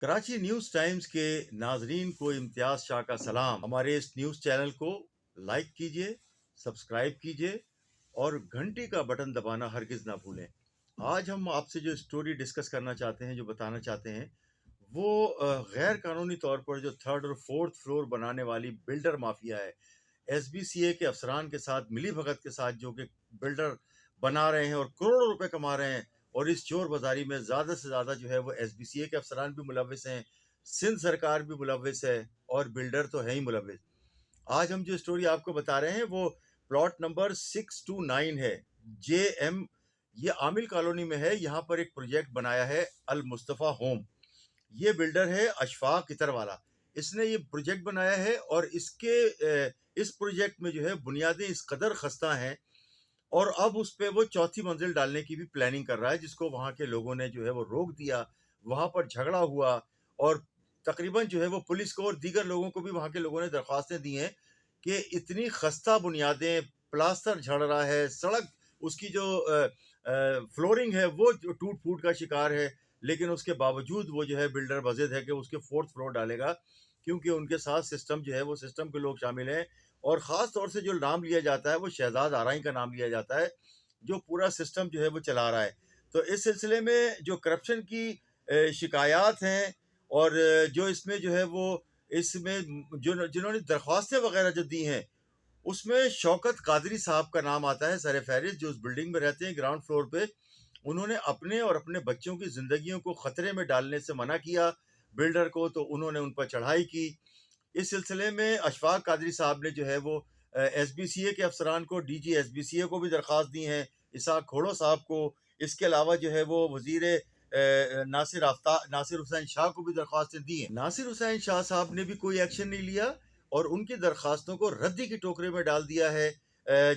Karachi news times के नाजरीन को इम्तियाज़ शाह का सलाम। हमारे इस न्यूज़ चैनल को लाइक कीजिए, सब्सक्राइब कीजिए और घंटी का बटन दबाना हरगिज़ ना भूलें। आज हम आपसे जो स्टोरी डिस्कस करना चाहते हैं, जो बताना चाहते हैं, वो गैर कानूनी तौर पर जो थर्ड और फोर्थ फ्लोर बनाने वाली बिल्डर माफिया है। एसबीसीए के अफसरान के साथ मिली भगत के साथ जो कि बिल्डर बना रहे हैं और करोड़ों रुपए कमा रहे हैं, और इस चोर बाजारी में ज़्यादा से ज़्यादा जो है वो एसबीसीए के अफसरान भी मुलविस हैं, सिंध सरकार भी मुलविस है और बिल्डर तो है ही मुलविस। आज हम जो स्टोरी आपको बता रहे हैं वो प्लॉट नंबर 629 है, जे एम, ये आमिल कॉलोनी में है। यहाँ पर एक प्रोजेक्ट बनाया है अल मुस्तफ़ा होम। ये बिल्डर है अशफाक इतर वाला। इसने ये प्रोजेक्ट बनाया है और इस प्रोजेक्ट में जो है बुनियादें इस कदर खस्ता हैं, और अब उस पे वो चौथी मंजिल डालने की भी प्लानिंग कर रहा है, जिसको वहाँ के लोगों ने जो है वो रोक दिया। वहाँ पर झगड़ा हुआ और तकरीबन जो है वो पुलिस को और दीगर लोगों को भी वहाँ के लोगों ने दरख्वास्तें दी हैं कि इतनी खस्ता बुनियादें, प्लास्टर झड़ रहा है, सड़क उसकी जो फ्लोरिंग है वो टूट फूट का शिकार है, लेकिन उसके बावजूद वो जो है बिल्डर बज़िद है कि उसके फोर्थ फ्लोर डालेगा, क्योंकि उनके साथ सिस्टम जो है वो सिस्टम के लोग शामिल हैं। और ख़ास तौर से जो नाम लिया जाता है वो शहजाद आराई का नाम लिया जाता है, जो पूरा सिस्टम जो है वो चला रहा है। तो इस सिलसिले में जो करप्शन की शिकायत हैं, और जो इसमें जो है वो इसमें जो जिन्होंने दरख्वास्तें वगैरह जो दी हैं, उसमें शौकत कादरी साहब का नाम आता है सर फहरिस्त, जो उस बिल्डिंग में रहते हैं ग्राउंड फ्लोर पे। उन्होंने अपने और अपने बच्चों की ज़िंदगियों को ख़तरे में डालने से मना किया बिल्डर को, तो उन्होंने उन पर चढ़ाई की। इस सिलसिले में अशफाक कादरी साहब ने जो है वो एसबीसीए के अफसरान को, डीजी एसबीसीए को भी दरख्वास्त दी हैं, इसाक खोड़ो साहब को। इसके अलावा जो है वो वजीर नासिर हुसैन शाह को भी दरख्वास्तें दी हैं। नासिर हुसैन शाह साहब ने भी कोई एक्शन नहीं लिया और उनकी दरख्वास्तों को रद्दी की टोकरे में डाल दिया है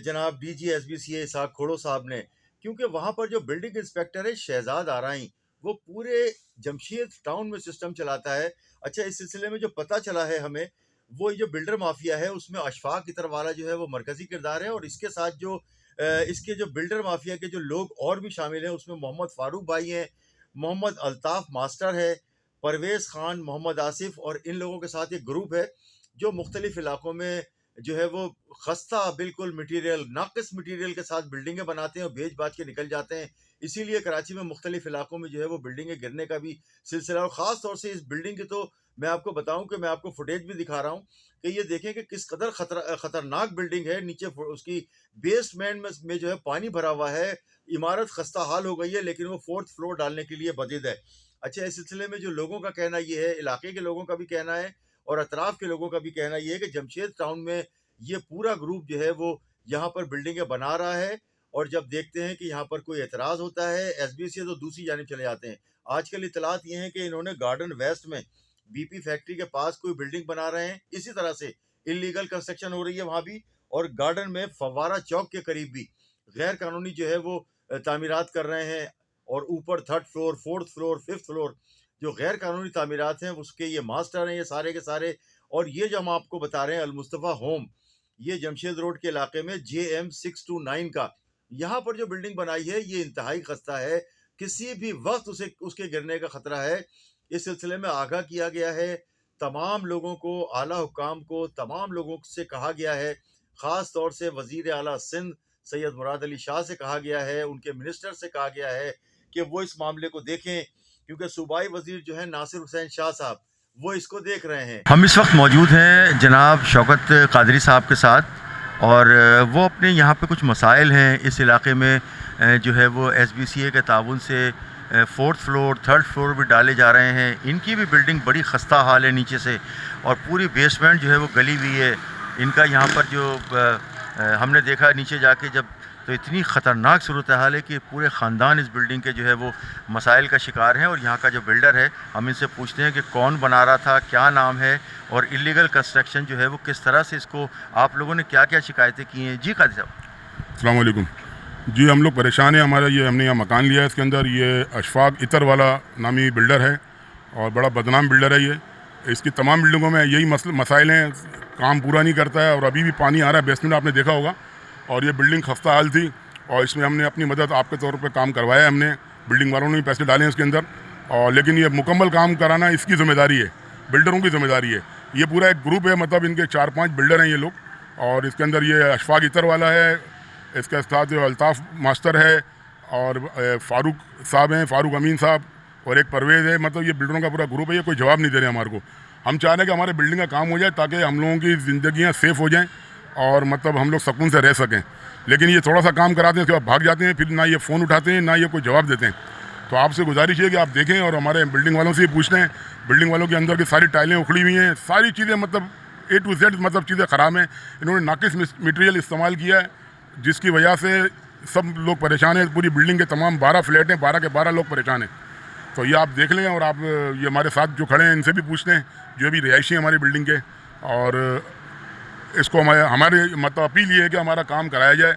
जनाब डीजी एसबीसीए इसाक खोड़ो साहब ने, क्योंकि वहाँ पर जो बिल्डिंग इंस्पेक्टर है शहजाद आराई, वो पूरे जमशेद टाउन में सिस्टम चलाता है। अच्छा, इस सिलसिले में जो पता चला है हमें, वो जो बिल्डर माफिया है उसमें अशफाक इतर वाला जो है वो मरकजी किरदार है, और इसके साथ जो इसके जो बिल्डर माफिया के जो लोग और भी शामिल हैं, उसमें मोहम्मद फारूक भाई हैं, मोहम्मद अल्ताफ़ मास्टर है, परवेज़ ख़ान, मोहम्मद आसिफ, और इन लोगों के साथ एक ग्रुप है जो मुख्तलिफ़ इलाकों में जो है वो खस्ता बिल्कुल मटीरियल, नाक़िस मटीरियल के साथ बिल्डिंगें बनाते हैं और बेच बाच के निकल जाते हैं। इसीलिए कराची में मुख्तलिफ़ इलाकों में जो है वो बिल्डिंगें गिरने का भी सिलसिला, और ख़ास तौर से इस बिल्डिंग की तो मैं आपको बताऊं कि मैं आपको फुटेज भी दिखा रहा हूं कि ये देखें कि किस कदर खतरनाक बिल्डिंग है। नीचे उसकी बेसमेंट में जो है पानी भरा हुआ है, इमारत खस्ता हाल हो गई है, लेकिन वो फोर्थ फ्लोर डालने के लिए बदीद है। अच्छा, इस सिलसिले में जो लोगों का कहना ये है, इलाके के लोगों का भी कहना है और अतराफ़ के लोगों का भी कहना ये है कि जमशेद टाउन में ये पूरा ग्रुप जो है वो यहाँ पर बिल्डिंगें बना रहा है, और जब देखते हैं कि यहाँ पर कोई एतराज़ होता है एसबीसी से, तो दूसरी जानिब चले जाते हैं। आजकल इतलात ये हैं कि इन्होंने गार्डन वेस्ट में बीपी फैक्ट्री के पास कोई बिल्डिंग बना रहे हैं, इसी तरह से इलीगल कंस्ट्रक्शन हो रही है वहाँ भी, और गार्डन में फव्वारा चौक के करीब भी गैर कानूनी जो है वो तामीरात कर रहे हैं, और ऊपर third floor, fourth floor, fifth floor जो गैर कानूनी तामीरात हैं उसके ये मास्टर हैं, ये सारे के सारे। और ये जो हम आपको बता रहे हैं अलमुस्तफ़ा होम, ये जमशेद रोड के इलाके में JM 629 का, यहाँ पर जो बिल्डिंग बनाई है ये इंतहाई खस्ता है, किसी भी वक्त उसे उसके गिरने का खतरा है। इस सिलसिले में आगाह किया गया है तमाम लोगों को, आला हुकाम को, तमाम लोगों से कहा गया है, ख़ास तौर से वज़ीर आला सिंध सैयद मुराद अली शाह से कहा गया है, उनके मिनिस्टर से कहा गया है कि वो इस मामले को देखें, क्योंकि सूबाई वज़ीर जो है नासिर हुसैन शाह साहब, वो इसको देख रहे हैं। हम इस वक्त मौजूद हैं जनाब शौकत कादरी साहब के साथ, और वो अपने यहाँ पे कुछ मसाइल हैं इस इलाके में, जो है वो एसबीसीए के ताउन से फोर्थ फ्लोर, थर्ड फ्लोर भी डाले जा रहे हैं। इनकी भी बिल्डिंग बड़ी खस्ता हाल है नीचे से, और पूरी बेसमेंट जो है वो गली हुई है। इनका यहाँ पर जो हमने देखा नीचे जाके जब, तो इतनी ख़तरनाक सूरत हाल है कि पूरे ख़ानदान इस बिल्डिंग के जो है वो मसाइल का शिकार हैं। और यहाँ का जो बिल्डर है, हम इनसे पूछते हैं कि कौन बना रहा था, क्या नाम है, और इलीगल कंस्ट्रक्शन जो है वो किस तरह से, इसको आप लोगों ने क्या क्या शिकायतें की हैं। जी कादिर साहब। अस्सलाम वालेकुम जी, हम लोग परेशान हैं। हमारा ये, हमने यहाँ मकान लिया है, इसके अंदर ये अशफाक इतर वाला नामी बिल्डर है और बड़ा बदनाम बिल्डर है ये। इसकी तमाम बिल्डिंगों में यही मसाइल हैं, काम पूरा नहीं करता है और अभी भी पानी आ रहा है बेसमेंट, आपने देखा होगा। और ये बिल्डिंग खस्ता हाल थी और इसमें हमने अपनी मदद आपके तौर पर काम करवाया है। हमने बिल्डिंग वालों ने भी पैसे डाले हैं इसके अंदर, और लेकिन ये मुकम्मल काम कराना इसकी ज़िम्मेदारी है, बिल्डरों की ज़िम्मेदारी है। ये पूरा एक ग्रुप है, मतलब इनके 4-5 बिल्डर हैं ये लोग, और इसके अंदर ये अशफाक इतर वाला है, इसके साथ जो अल्ताफ़ मास्टर है और फ़ारूक साहब हैं, फ़ारूक अमीन साहब, और एक परवेज़ है। मतलब ये बिल्डरों का पूरा ग्रुप है। ये कोई जवाब नहीं दे रहे हमारे को। हम चाह रहे हैं कि हमारे बिल्डिंग का काम हो जाए ताकि हम लोगों की ज़िंदगियाँ सेफ़ हो जाएँ और मतलब हम लोग सुकून से रह सकें। लेकिन ये थोड़ा सा काम कराते हैं, उसके बाद भाग जाते हैं, फिर ना ये फ़ोन उठाते हैं ना ये कोई जवाब देते हैं। तो आपसे गुजारिश है कि आप देखें और हमारे बिल्डिंग वालों से ही पूछ लें। बिल्डिंग वालों के अंदर की सारी टाइलें उखड़ी हुई हैं, सारी चीज़ें मतलब A to Z मतलब चीज़ें ख़राब हैं। इन्होंने नाकिस मटेरियल इस्तेमाल किया है, जिसकी वजह से सब लोग परेशान हैं। पूरी बिल्डिंग के तमाम 12 फ्लैट हैं, 12 के 12 लोग परेशान हैं। तो ये आप देख लें और आप ये हमारे साथ जो खड़े हैं इनसे भी पूछ लें, जो भी रिहायशी हैं हमारी बिल्डिंग के। और इसको हमारे मतलब अपील ये है कि हमारा काम कराया जाए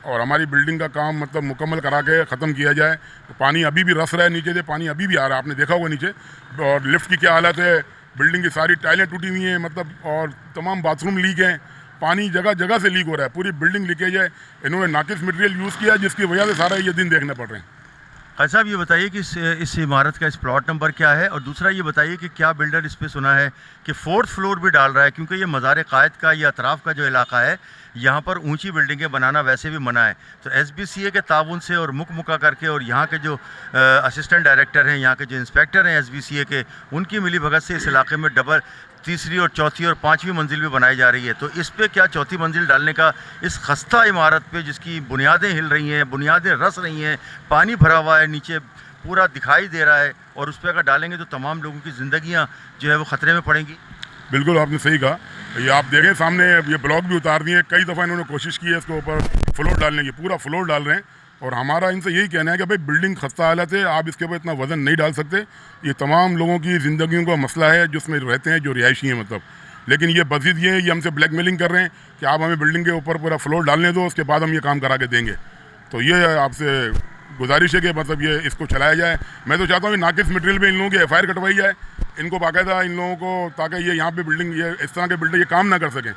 और हमारी बिल्डिंग का काम मतलब मुकम्मल करा के ख़त्म किया जाए। तो पानी अभी भी रस रहा है नीचे से, पानी अभी भी आ रहा है, आपने देखा होगा नीचे। और लिफ्ट की क्या हालत है, बिल्डिंग की सारी टाइलें टूटी हुई हैं मतलब, और तमाम बाथरूम लीक हैं, पानी जगह जगह से लीक हो रहा है, पूरी बिल्डिंग लीकेज है। इन्होंने नाकिस मटेरियल यूज़ किया जिसकी वजह से सारा ये दिन देखने पड़ रहे हैं। खान साहब ये बताइए कि इस इमारत का इस प्लॉट नंबर क्या है, और दूसरा ये बताइए कि क्या बिल्डर इस पे सुना है कि 4th फ्लोर भी डाल रहा है, क्योंकि ये मज़ार कायद का या अतराफ़ का जो इलाका है यहाँ पर ऊंची बिल्डिंगें बनाना वैसे भी मना है। तो SBCA के ताउन से और मुका करके और यहाँ के जो असिस्टेंट डायरेक्टर हैं, यहाँ के जो इंस्पेक्टर हैं SBCA के, उनकी मिली भगत से इस इलाके में डबल तीसरी और चौथी और 5वीं मंजिल भी बनाई जा रही है। तो इस पे क्या 4थी मंजिल डालने का, इस खस्ता इमारत पे जिसकी बुनियादें हिल रही हैं, बुनियादें रस रही हैं, पानी भरा हुआ है, नीचे पूरा दिखाई दे रहा है, और उस पर अगर डालेंगे तो तमाम लोगों की ज़िंदगियाँ जो है वो ख़तरे में पड़ेंगी। बिल्कुल आपने सही कहा। ये आप देखें सामने ये ब्लॉक भी उतार दिए हैं, कई दफ़ा इन्होंने कोशिश की है इसके ऊपर फ्लोर डालने की, पूरा फ्लोर डाल रहे हैं। और हमारा इनसे यही कहना है कि भाई बिल्डिंग खस्ता हालत है, आप इसके ऊपर इतना वज़न नहीं डाल सकते। ये तमाम लोगों की ज़िंदगियों का मसला है जिसमें रहते हैं, जो रिहायशी हैं मतलब। लेकिन ये मज़ीद ये हमसे ब्लैकमेलिंग कर रहे हैं कि आप हमें बिल्डिंग के ऊपर पूरा फ्लोर डालने दो, उसके बाद हम ये काम करा के देंगे। तो ये आपसे गुजारिश है कि मतलब ये इसको चलाया जाए। मैं तो चाहता हूँ कि नाकिस मटेरियल पे इन लोगों की FIR कटवाई जाए, इनको बाकायदा इन लोगों को, ताकि ये यहाँ पे बिल्डिंग ये इस तरह के बिल्डर ये काम ना कर सकें।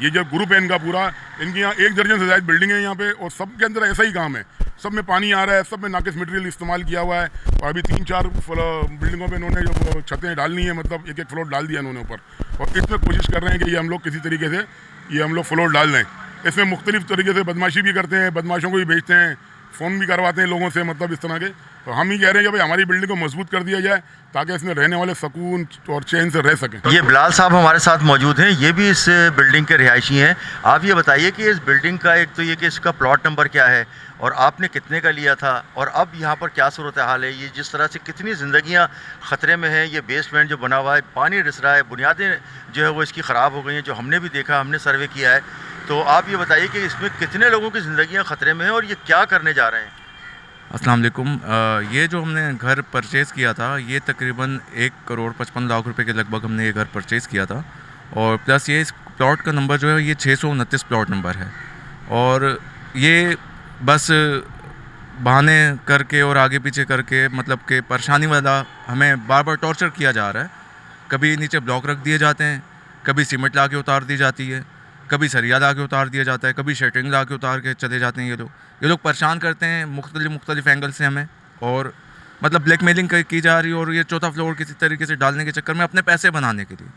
ये जो ग्रुप है इनका पूरा, इनकी यहाँ 1 दर्जन से ज़्यादा बिल्डिंग है यहाँ पे, और सब के अंदर ऐसा ही काम है। सब में पानी आ रहा है, सब में नाकिस मटेरियल इस्तेमाल किया हुआ है। और अभी 3-4 बिल्डिंगों पे इन्होंने जो छतें डालनी है, मतलब 1-1 फ्लोर डाल दिया इन्होंने ऊपर, और इसमें कोशिश कर रहे हैं कि ये हम लोग किसी तरीके से ये हम लोग फ्लोर डाल दें। इसमें मुख्तलिफ तरीके से बदमाशी भी करते हैं, बदमाशों को भी भेजते हैं, फ़ोन भी करवाते हैं लोगों से, मतलब इस तरह के। तो हम ही कह रहे हैं कि भाई हमारी बिल्डिंग को मजबूत कर दिया जाए ताकि इसमें रहने वाले सुकून और चैन से रह सकें। ये बिलाल साहब हमारे साथ मौजूद हैं, ये भी इस बिल्डिंग के रिहायशी हैं। आप ये बताइए कि इस बिल्डिंग का एक तो ये कि इसका प्लॉट नंबर क्या है और आपने कितने का लिया था, और अब यहाँ पर क्या सूरत हाल है, ये जिस तरह से कितनी ज़िंदगियाँ ख़तरे में हैं। ये बेसमेंट जो बना हुआ है, पानी रिस रहा है, बुनियादें जो है वो इसकी ख़राब हो गई हैं, जो हमने भी देखा, हमने सर्वे किया है। तो आप ये बताइए कि इसमें कितने लोगों की ज़िंदगियाँ ख़तरे में हैं और ये क्या करने जा रहे हैं। अस्सलाम वालेकुम। ये जो हमने घर परचेज़ किया था, ये तकरीबन 1,55,00,000 रुपए के लगभग हमने ये घर परचेज़ किया था। और प्लस ये इस प्लॉट का नंबर जो है ये 629 प्लॉट नंबर है। और ये बस बहाने करके और आगे पीछे करके मतलब कि परेशानी वाला हमें बार बार टॉर्चर किया जा रहा है। कभी नीचे ब्लॉक रख दिए जाते हैं, कभी सीमेंट ला के उतार दी जाती है, कभी सरिया ला के उतार दिया जाता है, कभी शटरिंग ला के उतार के चले जाते हैं। ये लोग परेशान करते हैं मुख्तलिफ एंगल से हमें, और मतलब ब्लैकमेलिंग की जा रही है। और ये 4था फ्लोर किसी तरीके से डालने के चक्कर में अपने पैसे बनाने के लिए,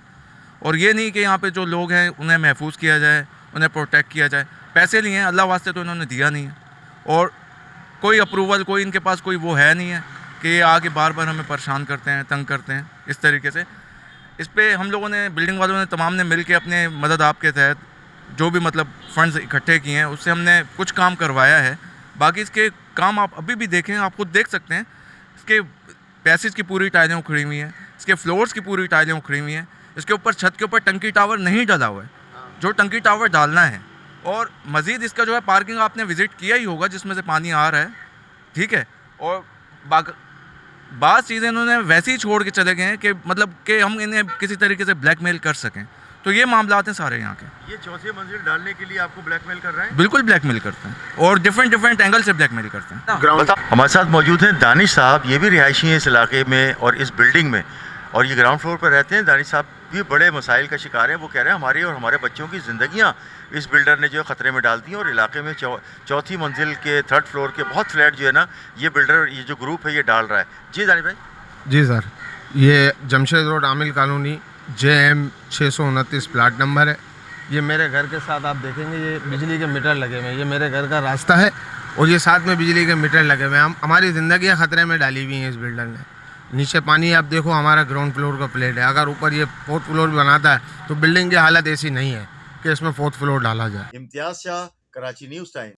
और ये नहीं कि यहाँ पे जो लोग हैं उन्हें महफूज किया जाए, उन्हें प्रोटेक्ट किया जाए। पैसे लिए हैं, अल्लाह वास्ते तो इन्होंने दिया नहीं है, और कोई अप्रूवल, कोई इनके पास कोई वो है नहीं है कि ये आगे बार बार हमें परेशान करते हैं, तंग करते हैं इस तरीके से। इस पे हम लोगों ने, बिल्डिंग वालों ने तमाम ने मिल के अपने मदद आपके तहत जो भी मतलब फ़ंड्स इकट्ठे किए हैं उससे हमने कुछ काम करवाया है। बाकी इसके काम आप अभी भी देखें, आप खुद देख सकते हैं। इसके पैसेज की पूरी टाइलें उखड़ी हुई हैं, इसके फ्लोर्स की पूरी टाइलें उखड़ी हुई हैं। इसके ऊपर छत के ऊपर टंकी टावर नहीं डाला हुआ है, जो टंकी टावर डालना है। और मज़ीद इसका जो है पार्किंग आपने विज़िट किया ही होगा जिसमें से पानी आ रहा है, ठीक है। और बात चीज़ें इन्होंने वैसे ही छोड़ के चले गए हैं कि मतलब कि हम इन्हें किसी तरीके से ब्लैकमेल कर सकें। तो ये मामलात हैं सारे यहाँ के। ये 4थी मंजिल डालने के लिए आपको ब्लैकमेल कर रहे हैं? बिल्कुल ब्लैकमेल करते हैं, और डिफरेंट एंगल से ब्लैकमेल करते हैं। हमारे साथ मौजूद हैं दानिश साहब, ये भी रिहायशी हैं इस इलाके में और इस बिल्डिंग में, और ये ग्राउंड फ्लोर पर रहते हैं। दानिश साहब भी बड़े मसाइल का शिकार हैं। वो कह रहे हैं हमारी और हमारे बच्चों की ज़िंदगियाँ इस बिल्डर ने जो है ख़तरे में डाल दी हैं, और इलाके में 4थी मंजिल के 3rd फ्लोर के बहुत फ्लैट जो है ना, ये बिल्डर, ये जो ग्रुप है ये डाल रहा है। जी दानिश भाई। जी सर, ये जमशेद रोड आमिल कॉलोनी JM 629 प्लाट नंबर है। ये मेरे घर के साथ आप देखेंगे ये बिजली के मीटर लगे हुए हैं, ये मेरे घर का रास्ता है और ये साथ में बिजली के मीटर लगे हुए हैं। हम हमारी ज़िंदगी खतरे में डाली हुई है इस बिल्डर ने। नीचे पानी आप देखो, हमारा ग्राउंड फ्लोर का प्लेट है, अगर ऊपर ये 4th फ्लोर बनाता है तो बिल्डिंग की हालत ऐसी नहीं है कि इसमें 4th फ्लोर डाला जाए। Imtiaz Shah, Karachi news time.